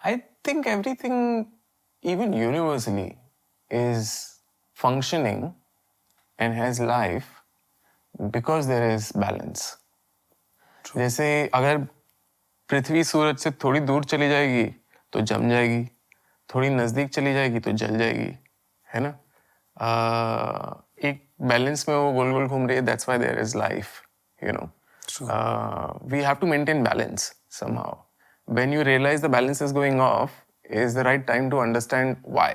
I think everything, even universally, is functioning and has life because there is balance. जैसे अगर पृथ्वी सूरज से थोड़ी दूर चली जाएगी तो जम जाएगी, थोड़ी नजदीक चली जाएगी तो जल जाएगी, है ना? एक बैलेंस में वो गोल गोल घूम रही है. That's why there is life, you know. We have to maintain balance somehow. When you realize the balance is going off, is the right time to understand why.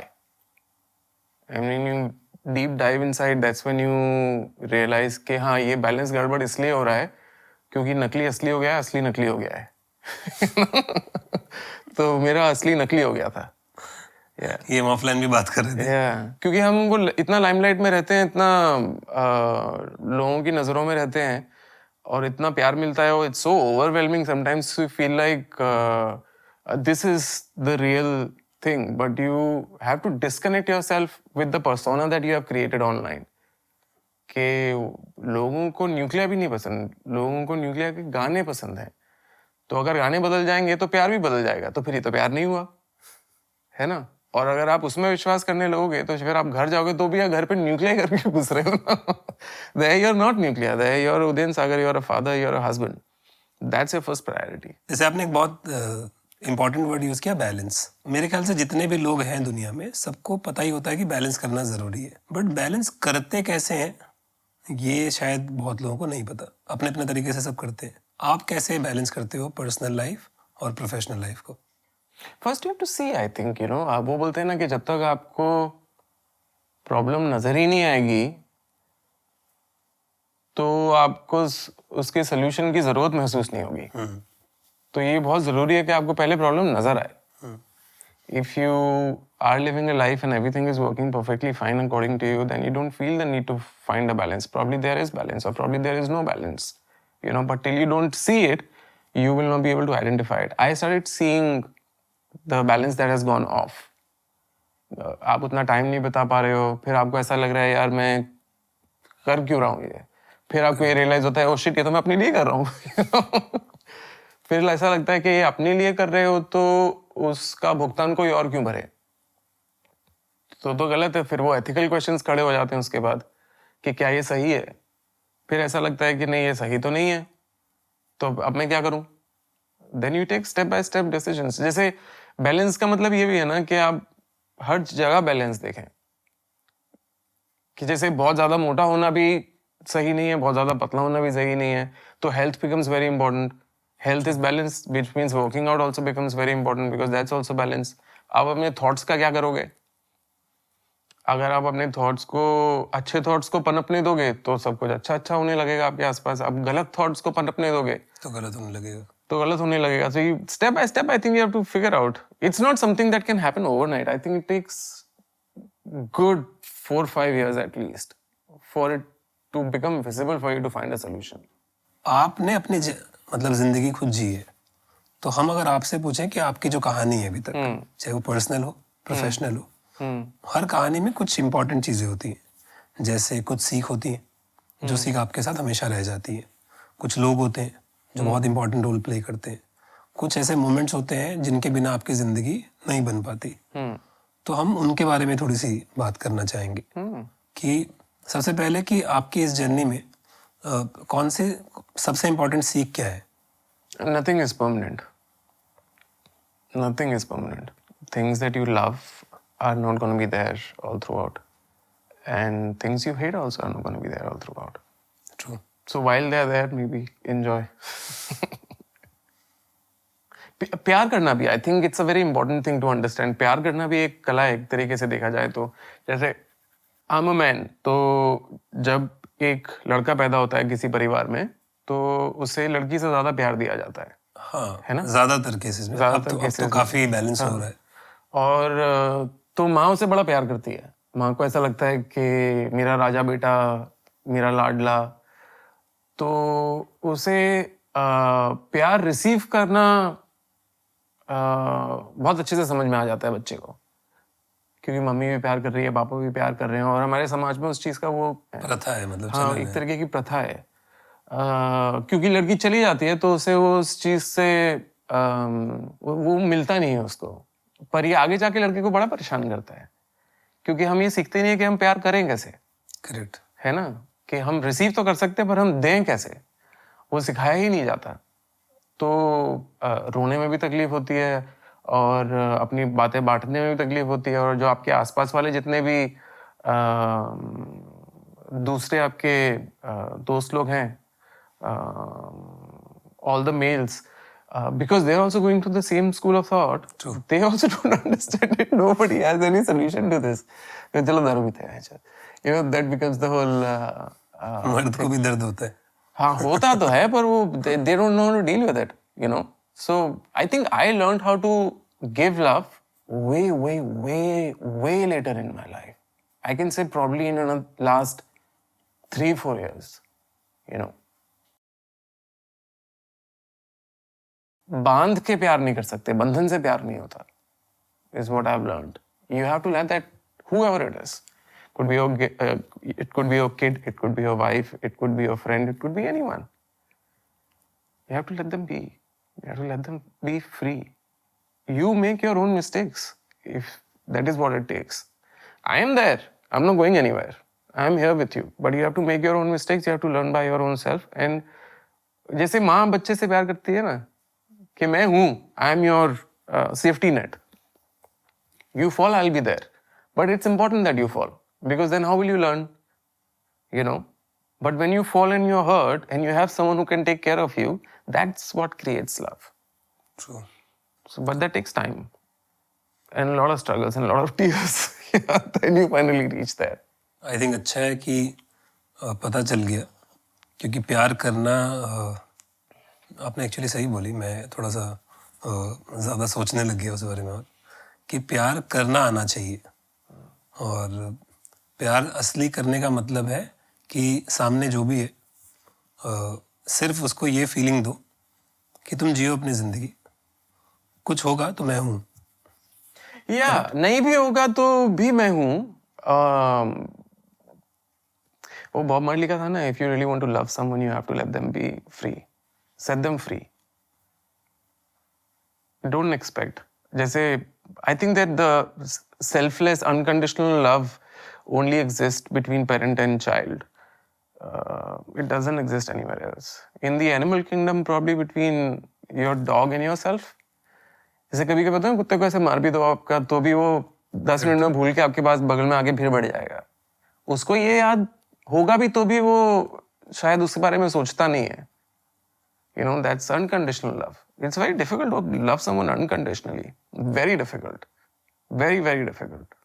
And when you deep dive inside, that's when you realize कि हाँ ये balance गड़बड़ इसलिए हो रहा है क्योंकि नकली असली हो गया है, असली नकली हो गया है. तो मेरा असली नकली हो गया था. ये हम ऑफलाइन भी बात कर रहे थे. क्योंकि हम वो इतना लाइमलाइट में रहते हैं, इतना लोगों की नज़रों में रहते हैं और इतना प्यार मिलता है. It's so overwhelming sometimes you feel like this is the real thing, but you have to disconnect yourself with the persona that you have created online. कि लोगों को न्यूक्लिया भी नहीं पसंद, लोगों को न्यूक्लिया के गाने पसंद हैं. तो अगर गाने बदल जाएंगे तो प्यार भी बदल जाएगा, तो फिर ये तो प्यार नहीं हुआ, है ना? और अगर आप उसमें विश्वास करने लगोगे तो फिर आप घर जाओगे तो भी आप घर पे न्यूक्लिया करके घुस रहे हो ना. There you are not nuclear, there you are Udayan Sagar, you are a father, you are a husband. That's your first priority. जैसे आपने एक बहुत इंपॉर्टेंट वर्ड यूज किया, बैलेंस. मेरे ख्याल से जितने भी लोग हैं दुनिया में सबको पता ही होता है कि बैलेंस करना जरूरी है, बट बैलेंस करते कैसे हैं ये शायद बहुत लोगों को नहीं पता. अपने अपने तरीके से सब करते हैं. आप कैसे बैलेंस करते हो पर्सनल लाइफ और प्रोफेशनल लाइफ को? First you have to see, I think, you know, आप वो बोलते हैं ना कि जब तक आपको प्रॉब्लम नजर ही नहीं आएगी तो आपको उसके सोल्यूशन की जरूरत महसूस नहीं होगी. तो ये बहुत ज़रूरी है कि आपको पहले प्रॉब्लम नज़र आए. If you are living a life and everything is working perfectly fine according to you, then you don't feel the need to find a balance. Probably there is balance और probably there is no balance, you know. But till you don't see it, you will not be able to identify it. I started seeing the balance that has gone off. आप उतना time नहीं बता पा रहे हो, फिर आपको ऐसा लग रहा है यार मैं कर क्यों रहा हूँ ये. फिर आपको ये रियलाइज होता है ओ शिट, ये तो मैं अपने लिए कर रहा हूँ. फिर ऐसा लगता है कि ये अपने लिए कर रहे हो तो उसका भुगतान कोई और क्यों भरे. तो गलत है. फिर वो एथिकल क्वेश्चंस खड़े हो जाते हैं उसके बाद कि क्या ये सही है. फिर ऐसा लगता है कि नहीं ये सही तो नहीं है, तो अब मैं क्या करूं. Then you take step by step decisions. जैसे बैलेंस का मतलब ये भी है ना कि आप हर जगह बैलेंस देखें. कि जैसे बहुत ज्यादा मोटा होना भी सही नहीं है, बहुत ज्यादा पतला होना भी सही नहीं है. तो health becomes very important. Health is balance, which means working out also becomes very important because that's also balance. आप अपने थॉट्स का क्या करोगे. अगर आप अपने थॉट्स को, अच्छे थॉट्स को पनपने दोगे तो सब कुछ अच्छा अच्छा होने लगेगा आपके आसपास. आप गलत थॉट्स को पनपने दोगे तो गलत होने लगेगा. So you, step by step, I think you have to figure out. It's not something that can happen overnight. I think it takes good 4-5 years at least for it to become visible for you to find a solution. आपने अपनी मतलब जिंदगी खुद जी है, तो हम अगर आपसे पूछें कि आपकी जो कहानी है अभी तक, चाहे वो पर्सनल हो प्रोफेशनल हो, हर कहानी में कुछ इंपॉर्टेंट चीजें होती हैं. जैसे कुछ सीख होती है जो सीख आपके साथ हमेशा रह जाती है. कुछ लोग होते हैं जो बहुत इंपॉर्टेंट रोल प्ले करते हैं. कुछ ऐसे मोमेंट्स होते हैं जिनके बिना आपकी जिंदगी नहीं बन पाती. तो हम उनके बारे में थोड़ी सी बात करना चाहेंगे कि सबसे पहले कि आपकी इस जर्नी में कौन से सबसे इम्पोर्टेंट सीख क्या है? Nothing is permanent. Nothing is permanent. Things that you love are not going to be there all throughout. And things you hate also are not going to be there all throughout. True. So while they are there, maybe enjoy. प्यार करना भी, I think it's a very important thing to understand. प्यार करना भी एक कला है एक तरीके से देखा जाए तो. जैसे I'm a man, तो जब एक लड़का पैदा होता है किसी परिवार में तो उसे लड़की से ज्यादा प्यार दिया जाता है. हाँ, है ना? ज्यादातर केसेस में. अब तो काफी बैलेंस हो रहा है. और तो माँ उसे बड़ा प्यार करती है. माँ को ऐसा लगता है कि मेरा राजा बेटा, मेरा लाडला. तो उसे प्यार रिसीव करना बहुत अच्छे से समझ में आ जाता है बच्चे को, क्योंकि मम्मी भी प्यार कर रही है, पापा भी प्यार कर रहे हैं. और हमारे समाज में उस चीज का वो प्रथा है, मतलब हाँ एक तरीके की प्रथा है. क्योंकि लड़की चली जाती है तो उसे वो उस चीज से वो मिलता नहीं है उसको, पर ये आगे जाके लड़के को बड़ा परेशान करता है, क्योंकि हम ये सीखते नहीं है कि हम प्यार करें कैसे, करेक्ट, है ना, कि हम रिसीव तो कर सकते हैं पर हम दें कैसे, वो सिखाया ही नहीं जाता। तो रोने में भी तकलीफ होती है और अपनी बातें बांटने में भी तकलीफ होती है, और जो आपके आसपास वाले जितने भी दूसरे आपके दोस्त लोग हैं, all the males, because they're also going to the same school of thought. True. They also don't understand it. Nobody has any solution to this. चलो दारू पीते हैं, you know, that becomes the whole मर्द को भी दर्द होता है। हाँ होता तो है, पर वो they don't know how to deal with it, you know. So I think I learned how to give love way later in my life. I can say probably in the last 3-4 years, you know. बांध के प्यार नहीं कर सकते, बंधन से प्यार नहीं होता, is what I've learned. You have to let that, whoever it is, could be it could be your kid, it could be your wife, it could be your friend, it could be anyone. You have to let them be. You have to let them be free. You make your own mistakes, if that is what it takes. I am there. I'm not going anywhere. I am here with you. But you have to make your own mistakes. You have to learn by your own self. And जैसे माँ बच्चे से प्यार करती है ना, कि मैं हूँ, I am your safety net. You fall, I'll be there. But it's important that you fall, because then how will you learn? You know. But when you fall and you're hurt and you have someone who can take care of you, that's what creates love. True. So, but that takes time and a lot of struggles and a lot of tears. Yeah, then you finally reach there. I think अच्छा है कि पता चल गया, क्योंकि प्यार करना आपने एक्चुअली सही बोली, मैं थोड़ा सा ज़्यादा सोचने लग गया उस बारे में, कि प्यार करना आना चाहिए। और प्यार असली करने का मतलब है कि सामने जो भी है सिर्फ उसको ये फीलिंग दो कि तुम जियो अपनी ज़िंदगी, कुछ होगा तो मैं हूँ। या नहीं भी होगा तो भी मैं हूँ। वो बॉब मार्ली का था ना, if you really want to love someone you have to let them be free, set them free, don't expect. जैसे I think that the selfless unconditional love only exists between parent and child. It doesn't exist anywhere else. In the animal kingdom, probably between your dog and yourself. जैसे कभी कभी पता है कुत्ते को ऐसे मार भी दो आपका, तो भी वो 10 मिनट में भूल के आपके पास बगल में आके फिर बढ़ जाएगा। उसको ये याद होगा भी तो भी वो शायद उसके बारे में सोचता नहीं है। You know, that's unconditional love. It's very difficult to love someone unconditionally. Very difficult. Very, very difficult.